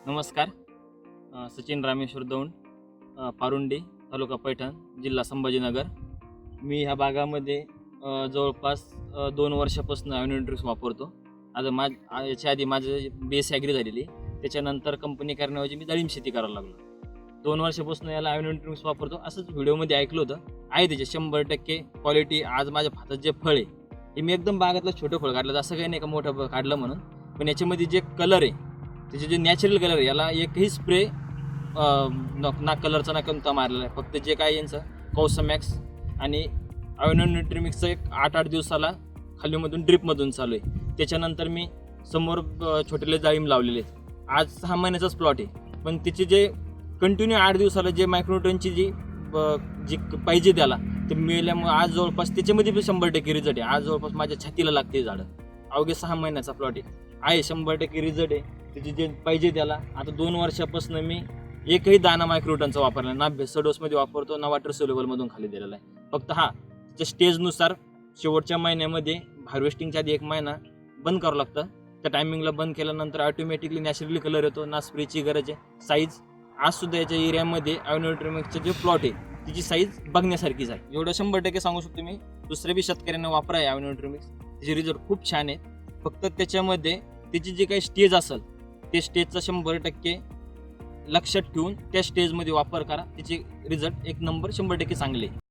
नमस्कार. सचिन रामेश्वर दौंड, पारुंडी, तालुका पैठण, जिल्हा संभाजीनगर. मी ह्या भागामध्ये जवळपास 2 वर्षापासून ॲव्हन्यूट्रिक्स वापरतो. आता याच्या आधी माझं BSc ॲग्री झालेली, त्याच्यानंतर कंपनी करण्याऐवजी मी डाळिंब शेती करायला लागलो. 2 वर्षापासून याला ॲव्हन्यूट्रिक्स वापरतो. असंच व्हिडिओमध्ये ऐकलं होतं. आहे त्याचे 100% क्वालिटी. आज माझ्या हातात जे फळ आहे हे मी एकदम बागातलं छोटं फळ काढलं, असं काही नाही का मोठं काढलं म्हणून. पण याच्यामध्ये जे कलर आहे, त्याचे जे नॅचरल कलर आहे, याला एकही स्प्रे ना कलरचा ना कोणता मारलेला आहे. फक्त जे काय यांचं कौसमॅक्स आणि ॲव्हन्यूट्रिक्सचं एक 8-8 दिवसाला खालीमधून ड्रिपमधून चालू आहे. त्याच्यानंतर मी समोर छोटेले डाळिंब लावलेले आहेत. आज 6 महिन्याचाच प्लॉट आहे, पण त्याचे जे कंटिन्यू 8 दिवसाला जे मायक्रोटनची जी पाहिजे त्याला ते मिळाल्यामुळे आज जवळपास त्याच्यामध्ये पण 100% रिझल्ट आहे. आज जवळपास माझ्या छातीला लागते झाडं. अवघे 6 महिन्याचा प्लॉट आहे 100% रिझल्ट आहे. त्याचे जे पाहिजे त्याला. आता 2 वर्षापासून मी एकही दाना मायक्रोटनचा वापरला ना. डोसमध्ये वापरतो ना वॉटर सोल्युबलमधून खाली दिलेला आहे. फक्त त्याच्या स्टेजनुसार शेवटच्या महिन्यामध्ये हार्वेस्टिंगच्या आधी 1 महिना बंद करावं लागतं. त्या टायमिंगला बंद केल्यानंतर ऑटोमॅटिकली नॅचरली कलर येतो. ना स्प्रेची गरज आहे. साईज आजसुद्धा याच्या एरियामध्ये ॲव्हन्यूट्रिक्सचे जे प्लॉट आहे तिची साईज बघण्यासारखीच आहे. एवढं 100% सांगू शकतो मी. दुसऱ्या बी शेतकऱ्यांना वापरा आहे ॲव्हन्यूट्रिक्स. त्याचे रिझल्ट खूप छान आहेत. फक्त त्याच्यामध्ये त्याची जी काही स्टेज असेल ते स्टेजचा 100% लक्षात ठेवून त्या स्टेजमध्ये वापर करा. त्याचे रिझल्ट 1 नंबर 100% चांगले.